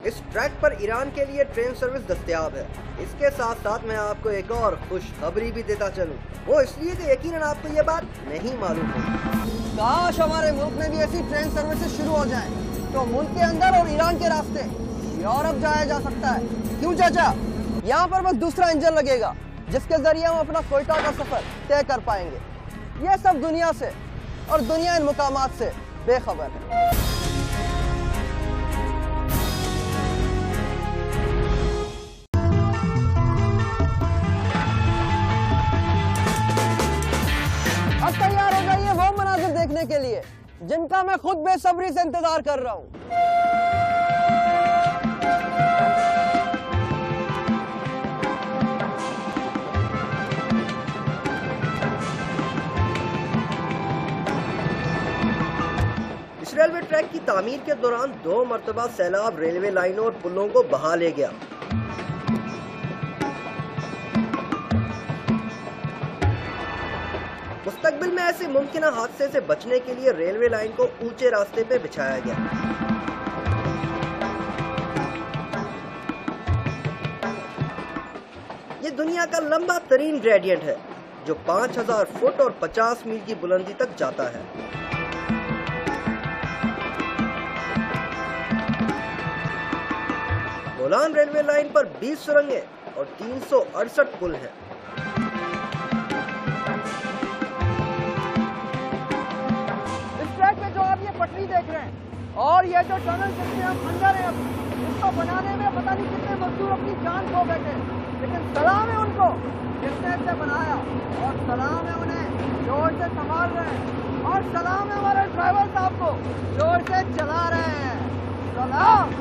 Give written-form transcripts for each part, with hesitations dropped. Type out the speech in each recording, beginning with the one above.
इस ट्रैक पर ईरान के लिए ट्रेन सर्विस दस्तयाब है। इसके साथ साथ मैं आपको एक और खुशखबरी भी देता चलूं, वो इसलिए कि यकीनन आपको ये बात नहीं मालूम होगी। काश हमारे मुल्क में भी ऐसी ट्रेन सर्विसेज शुरू हो जाएं, तो मुल्क के अंदर और ईरान के रास्ते यूरोप जाया जा सकता है। क्यों चाचा? यहाँ पर बस दूसरा इंजन लगेगा जिसके जरिए हम अपना कोयटा का सफर तय कर पाएंगे। ये सब दुनिया से और दुनिया इन मुकामात से बेखबर है। अब तैयार हो जाइए वो मनाजिर देखने के लिए जिनका मैं खुद बेसब्री से इंतजार कर रहा हूँ। इस रेलवे ट्रैक की तामीर के दौरान 2 मरतबा सैलाब रेलवे लाइनों और पुलों को बहा ले गया। मुस्तकबिल में ऐसे मुमकिन हादसे से बचने के लिए रेलवे लाइन को ऊंचे रास्ते पे बिछाया गया। ये दुनिया का लंबा तरीन ग्रेडियंट है जो 5000 फुट और 50 मील की बुलंदी तक जाता है। बोलान रेलवे लाइन पर 20 सुरंगें और 368 पुल हैं। इस ट्रैक पे जो आप ये पटरी देख रहे हैं और ये जो टनल जिसमें हम अंदर हैं, इसको बनाने में पता नहीं कितने मजदूर अपनी जान खो बैठे, लेकिन सलाम है उनको जिसने इसे बनाया और सलाम है उन्हें जो इसे संभाल रहे हैं और सलाम है हमारे ड्राइवर साहब को जो इसे चला रहे हैं। सलाम।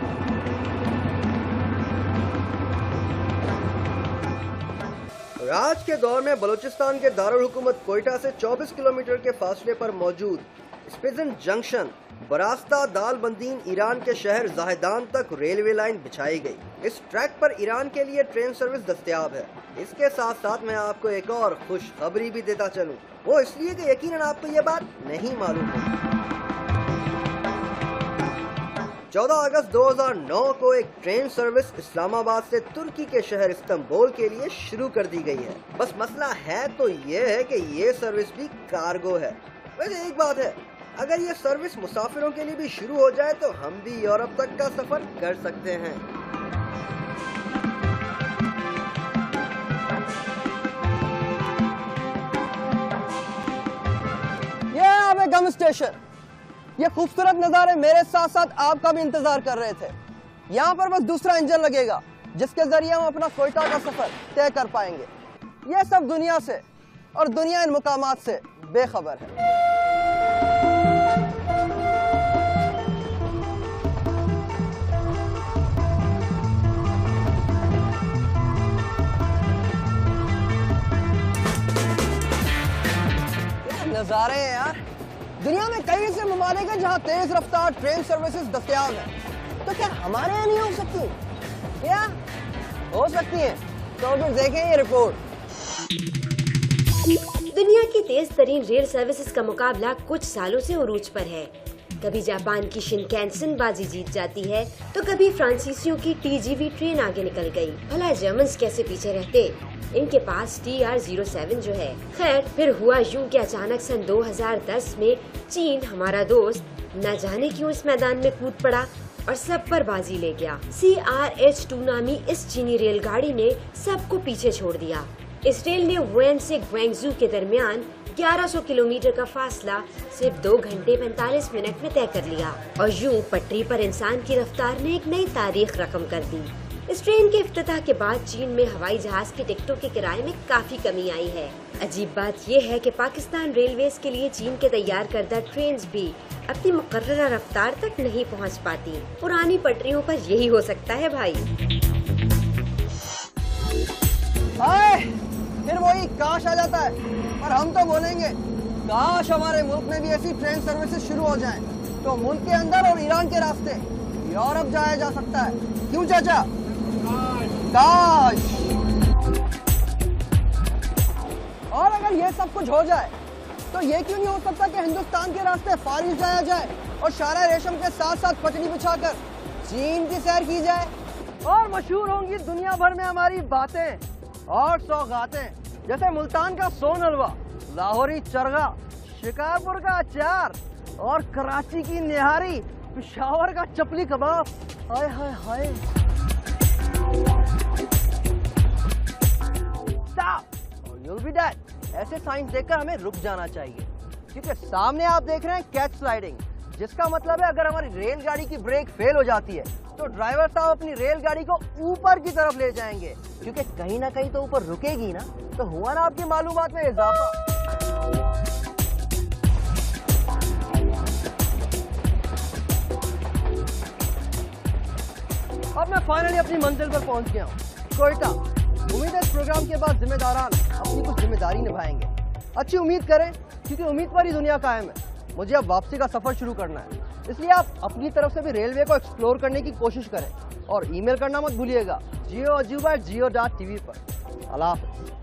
आज के दौर में बलूचिस्तान के दारुल हुकूमत कोयटा से 24 किलोमीटर के फासले पर मौजूद स्पिजन जंक्शन बरास्ता दालबंदीन ईरान के शहर जाहिदान तक रेलवे लाइन बिछाई गई। इस ट्रैक पर ईरान के लिए ट्रेन सर्विस दस्तयाब है। इसके साथ साथ मैं आपको एक और खुशखबरी भी देता चलूं, वो इसलिए कि यकीनन आपको ये बात नहीं मालूम होगी। 14 अगस्त 2009 को एक ट्रेन सर्विस इस्लामाबाद से तुर्की के शहर इस्तांबुल के लिए शुरू कर दी गई है। बस मसला है तो ये है कि ये सर्विस भी कार्गो है। वैसे एक बात है, अगर ये सर्विस मुसाफिरों के लिए भी शुरू हो जाए तो हम भी यूरोप तक का सफर कर सकते हैं। ये आवे गम स्टेशन। ये खूबसूरत नज़ारे मेरे साथ साथ आपका भी इंतजार कर रहे थे। यहाँ पर बस दूसरा इंजन लगेगा जिसके जरिए हम अपना कोयटा का सफर तय कर पाएंगे। ये सब दुनिया से और दुनिया इन मुकामात से बेखबर है। नज़ारे हैं यार। दुनिया में कई ऐसे ममालिक हैं जहाँ तेज रफ्तार ट्रेन सर्विसेज दस्तयाब है, तो क्या हमारे यहाँ नहीं हो सकती? क्या हो सकती है? तो फिर देखें ये रिपोर्ट। दुनिया की तेज तरीन रेल सर्विसेज का मुकाबला कुछ सालों से उरूज पर है। कभी जापान की शिनकैंसन बाजी जीत जाती है तो कभी फ्रांसीसियों की TGV ट्रेन आगे निकल गई। भला जर्मन्स कैसे पीछे रहते? इनके पास TR-07 जो है। खैर, फिर हुआ यूं कि अचानक सन 2010 में चीन हमारा दोस्त न जाने क्यों इस मैदान में कूद पड़ा और सब पर बाजी ले गया। CRH-2 नामी इस चीनी रेलगाड़ी ने सबको पीछे छोड़ दिया। इस रेल ने वुहान से ग्वांगझू के दरमियान 1100 किलोमीटर का फासला सिर्फ 2 घंटे 45 मिनट में तय कर लिया और यूं पटरी पर इंसान की रफ्तार ने एक नई तारीख रकम कर दी। इस ट्रेन के इफ्तिताह के बाद चीन में हवाई जहाज के टिकटों के किराए में काफी कमी आई है। अजीब बात यह है कि पाकिस्तान रेलवेज के लिए चीन के तैयार करदा ट्रेन्स भी अपनी मुकर्ररा रफ्तार तक नहीं पहुंच पाती। पुरानी पटरियों पर यही हो सकता है भाई। फिर वही काश आ जाता है, पर हम तो बोलेंगे काश हमारे मुल्क में भी ऐसी ट्रेन सर्विसेज शुरू हो जाएं, तो मुल्क के अंदर और ईरान के रास्ते यूरोप जाया जा सकता है। क्यों चाचा? काश। और अगर ये सब कुछ हो जाए तो ये क्यों नहीं हो सकता कि हिंदुस्तान के रास्ते फारिस जाया जाए और शारा रेशम के साथ साथ पटरी बिछाकर चीन की सैर की जाए और मशहूर होंगी दुनिया भर में हमारी बातें और सौगातें, जैसे मुल्तान का सोन हलवा, लाहौरी चरगा, शिकारपुर का अचार और कराची की निहारी, पेशावर का चपली कबाब। हाय हाय हाय। You'll be dead। ऐसे साइंस देखकर हमें रुक जाना चाहिए, क्योंकि सामने आप देख रहे हैं कैच स्लाइडिंग, जिसका मतलब है अगर हमारी रेलगाड़ी की ब्रेक फेल हो जाती है तो ड्राइवर साहब अपनी रेलगाड़ी को ऊपर की तरफ ले जाएंगे, क्योंकि कहीं ना कहीं तो ऊपर रुकेगी ना। तो हुआ ना आपकी मालूमात में इजाफा। अब मैं फाइनली अपनी मंजिल पर पहुंच गया हूँ, कोयटा। उम्मीद है इस प्रोग्राम के बाद जिम्मेदारान अपनी कुछ जिम्मेदारी निभाएंगे। अच्छी उम्मीद करें, क्योंकि उम्मीद पर ही दुनिया कायम है। मुझे अब वापसी का सफर शुरू करना है, इसलिए आप अपनी तरफ से भी रेलवे को एक्सप्लोर करने की कोशिश करें और ईमेल करना मत भूलिएगा geo@geo.tv पर। अल्लाह हाफ़िज़।